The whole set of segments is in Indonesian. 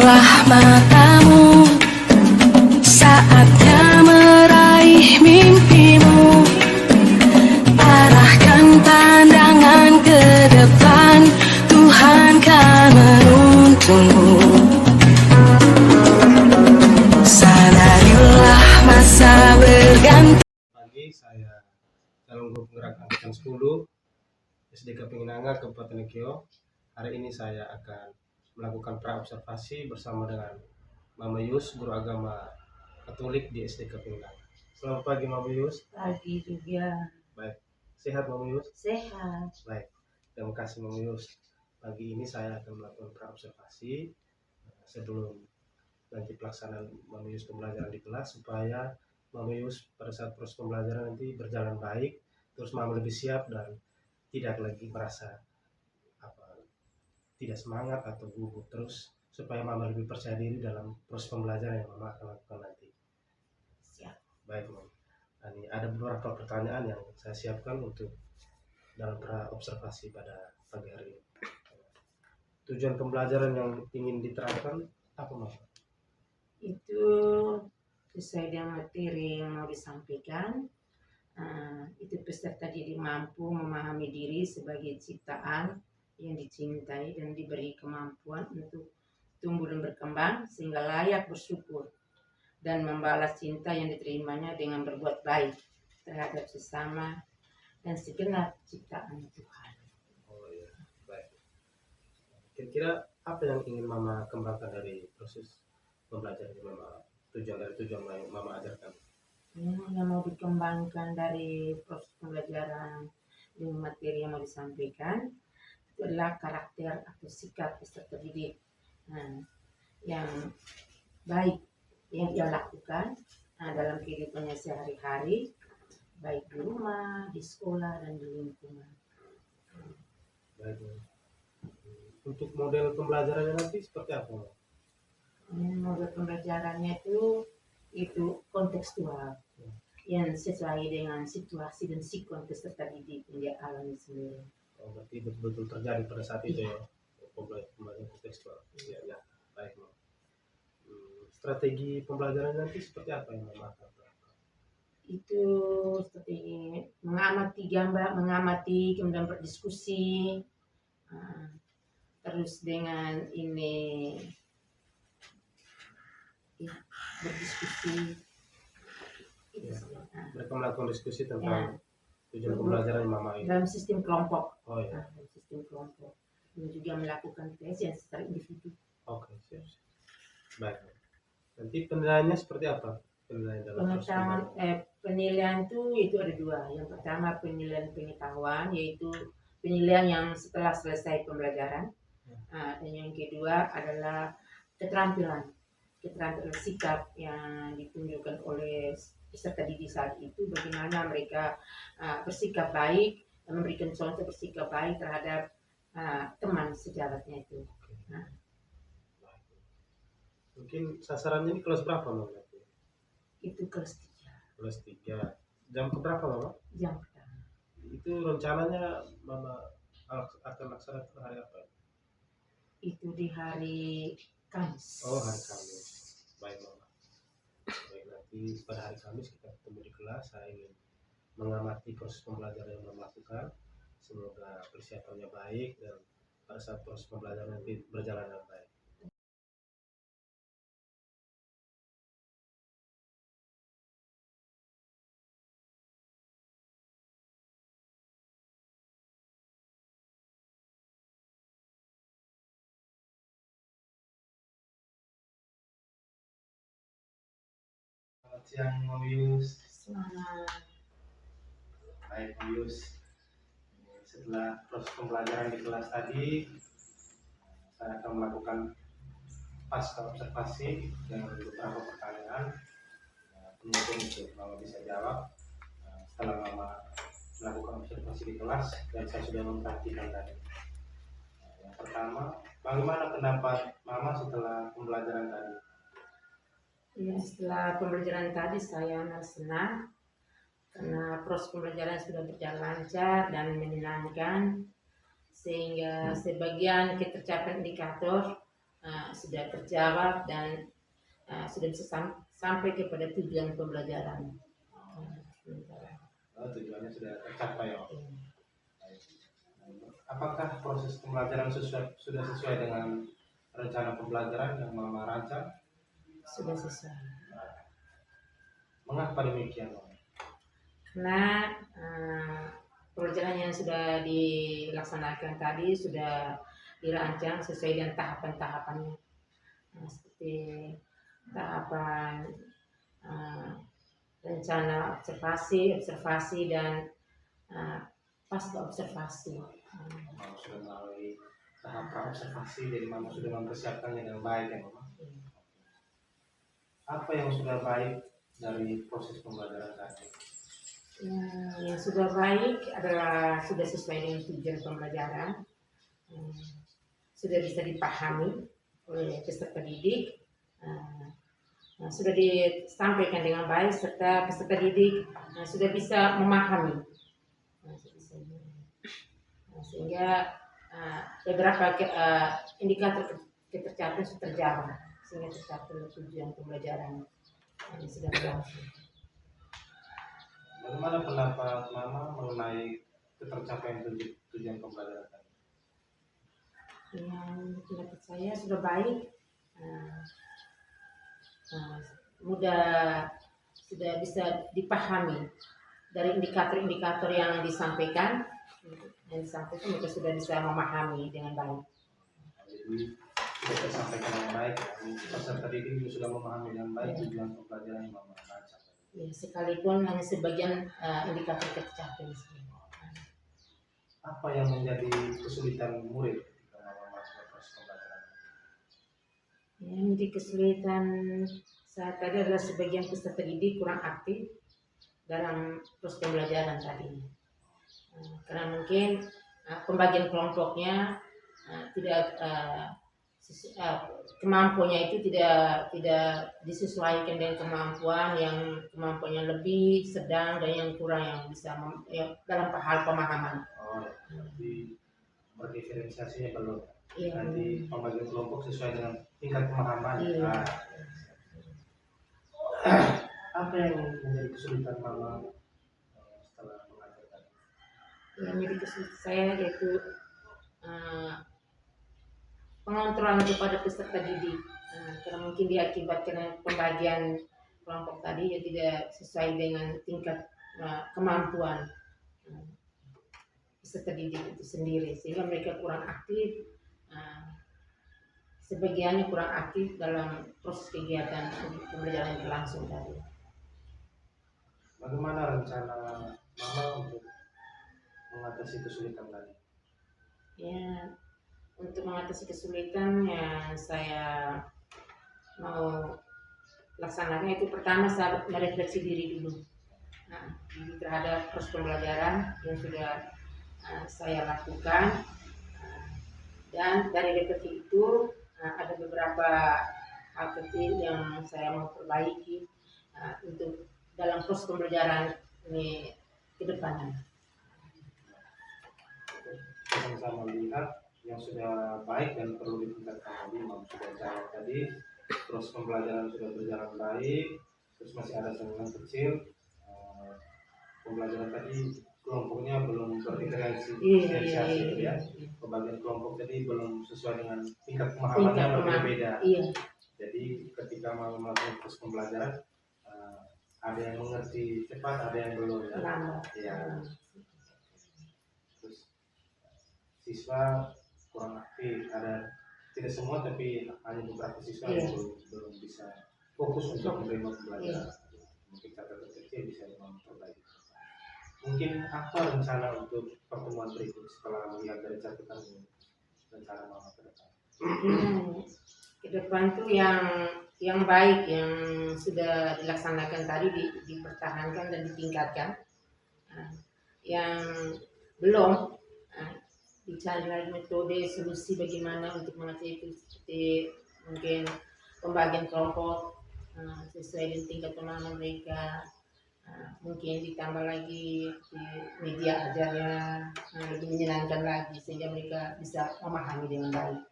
Bukalah matamu, saatnya meraih mimpimu. Arahkan pandangan ke depan, Tuhan kan menuntunmu. Sadarilah masa berganti. Pagi, saya calon guru penggerak angkatan 10 SDK Pinginanga Kabupaten Lekio. Hari ini saya akan melakukan pra-observasi bersama dengan Mama Yus, guru agama Katolik di SDK Pinginanga. Selamat pagi Mama Yus. Pagi juga. Baik, sehat Mama Yus? Sehat. Baik, terima kasih Mama Yus. Pagi ini saya akan melakukan pra-observasi sebelum nanti pelaksanaan Mama Yus pembelajaran di kelas, supaya Mama Yus pada saat proses pembelajaran nanti berjalan baik, terus Mama lebih siap dan tidak lagi merasa tidak semangat atau gugup, terus supaya Mama lebih percaya diri dalam proses pembelajaran yang Mama akan lakukan nanti. Siap. Baik Mama. Nah, ini ada beberapa pertanyaan yang saya siapkan untuk dalam pra-observasi pada pagi hari ini. Tujuan pembelajaran yang ingin diterapkan apa Mama? Itu sesuai dengan materi yang mau disampaikan. Itu peserta didik mampu memahami diri sebagai ciptaan yang dicintai dan diberi kemampuan untuk tumbuh dan berkembang sehingga layak bersyukur dan membalas cinta yang diterimanya dengan berbuat baik terhadap sesama dan segenap ciptaan Tuhan. Oh iya, baik. Kira-kira apa yang ingin Mama kembangkan dari proses pembelajaran yang Mama tujuan yang Mama ajarkan? Yang mau dikembangkan dari proses pembelajaran dengan materi yang mau disampaikan itu adalah karakter atau sikap peserta didik yang baik yang ia lakukan dalam kehidupannya sehari-hari, baik di rumah, di sekolah, dan di lingkungan. Baik. Untuk model pembelajarannya nanti seperti apa? Model pembelajarannya itu kontekstual yang sesuai dengan situasi dan sikon peserta didik yang dia alami sendiri. Oh, berarti betul-betul terjadi pada saat itu ya, pembelajaran kontekstual. Ya, baik. Strategi pembelajaran nanti seperti apa yang Mama akan terapkan? Itu strategi mengamati gambar, mengamati, kemudian berdiskusi, terus dengan ini ya, berdiskusi. Ya, mereka melakukan diskusi tentang tujuan pembelajaran Mama ini dalam sistem kelompok. Oh ya. Dalam sistem kelompok. Dan juga melakukan tes yang secara individu. Oke, siap. Baik. Nanti penilaiannya seperti apa? Penilaian dalam penilaian itu ada dua. Yang pertama penilaian pengetahuan, yaitu penilaian yang setelah selesai pembelajaran. Dan yang kedua adalah keterampilan sikap yang ditunjukkan oleh peserta didik saat itu, bagaimana mereka bersikap baik dan memberikan contoh bersikap baik terhadap teman sejabatnya itu. Mungkin sasarannya ini kelas berapa Mama? Itu kelas 3. Kelas 3. Jam berapa Mama? Jam pertama. Itu rencananya Mama akan laksanakan hari apa? Itu di hari Kamis. Oh, hari Kamis. Baik Mama. Baik, nanti pada hari Kamis kita ketemu di kelas. Saya ingin mengamati proses pembelajaran yang Mama lakukan. Semoga persiapannya baik dan pada saat proses pembelajaran nanti berjalan dengan baik. Selamat siang Mama Yus. Semangat. Baik Mama Yus. Setelah proses pembelajaran di kelas tadi, saya akan melakukan pasca observasi dengan beberapa pertanyaan. Mungkin untuk Mama bisa jawab setelah Mama melakukan observasi di kelas dan saya sudah memperhatikan tadi. Yang pertama, bagaimana pendapat Mama setelah pembelajaran tadi? Ya, setelah pembelajaran tadi saya senang karena proses pembelajaran sudah berjalan lancar dan menyenangkan, sehingga sebagian ketercapaian indikator sudah terjawab dan sudah bisa sampai kepada tujuan pembelajaran. Tujuannya sudah tercapai ya. Iya. Apakah proses pembelajaran sudah sesuai dengan rencana pembelajaran yang Mama rancang? Sudah sesuai. Mengapa demikian, Mama? Karena pembelajaran yang sudah dilaksanakan tadi sudah dirancang sesuai dengan tahapan-tahapannya. Seperti tahapan rencana observasi dan pasca observasi. Mama sudah melalui tahap observasi, jadi Mama sudah mempersiapkannya dengan baik ya, Mama. Apa yang sudah baik dari proses pembelajaran tadi? Yang sudah baik adalah sudah sesuai dengan tujuan pembelajaran, sudah bisa dipahami oleh peserta didik, sudah disampaikan dengan baik serta peserta didik sudah bisa memahami. Sehingga beberapa indikator ketercapaian sudah terjawab sehingga tercapai tujuan pembelajaran yang sudah berlangsung. Bagaimana pendapat Mama mengenai ketercapaian tujuan pembelajaran tadi? Yang pendapat saya sudah baik, mudah sudah bisa dipahami dari indikator-indikator yang disampaikan mereka sudah bisa memahami dengan baik. Jadi sudah tersampaikan dengan baik, peserta didik sudah memahami dengan baik tujuan pembelajaran yang Mama rancang. Ya, sekalipun hanya sebagian indikator tercapai. Apa yang menjadi kesulitan murid ketika Mama melakukan proses pembelajaran? Yang menjadi kesulitan saat tadi adalah sebagian peserta didik kurang aktif dalam proses pembelajaran tadi. Karena mungkin pembagian kelompoknya tidak kemampuannya itu tidak disesuaikan dengan kemampuannya lebih sedang dan yang kurang yang bisa dalam hal pemahaman. Jadi berdiferensiasinya belum. Iya. Nanti pembagian kelompok sesuai dengan tingkat pemahaman. Iya. Apa yang menjadi kesulitan Mama setelah mengajarkan? Yang menjadi kesulitan saya yaitu pengontrolan kepada peserta didik, karena mungkin diakibatkan pembagian kelompok tadi yang tidak sesuai dengan tingkat kemampuan peserta didik itu sendiri, sehingga mereka kurang aktif, sebagiannya kurang aktif dalam proses kegiatan pembelajaran yang berlangsung tadi. Bagaimana rencana Mama untuk mengatasi kesulitan tadi? Ya, untuk mengatasi kesulitan yang saya mau laksanakan itu pertama saya merefleksi diri dulu, diri terhadap proses pembelajaran yang sudah saya lakukan, dan dari refleksi itu ada beberapa hal kecil yang saya mau perbaiki untuk dalam proses pembelajaran ini ke depannya. Sama-sama melihat yang sudah baik dan perlu ditingkatkan tadi, Mama sudah jawab tadi. Terus pembelajaran sudah berjalan baik, terus masih ada tantangan kecil. Pembelajaran tadi kelompoknya belum berdiferensiasi, ya. Pembagian kelompok tadi belum sesuai dengan tingkat pemahamannya berbeda. Iya. Jadi ketika mau melakukan proses pembelajaran, ada yang mengerti cepat, ada yang belum. Ya. Terus siswa kurang aktif, ada tidak semua tapi hanya beberapa siswa yang belum bisa fokus untuk menerima pembelajaran. Mungkin catatan kecil bisa memperbaiki. Mungkin apa rencana untuk pertemuan berikut setelah melihat dari catatan ini, rencana Mama ke depan? Ke depan tuh yang baik yang sudah dilaksanakan tadi dipertahankan dan ditingkatkan. Yang belum dicari lagi metode solusi bagaimana untuk mengatasi itu, seperti mungkin pembagian kelompok sesuai dengan tingkat pemahaman mereka, mungkin ditambah lagi di media ajarnya lebih menyenangkan lagi sehingga mereka bisa memahami dengan baik.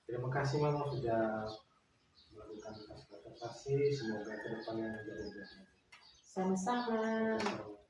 Terima kasih Mama sudah melakukan tes observasi. Semoga kedepannya menjadi lebih baik. Sama-sama. Sama-sama.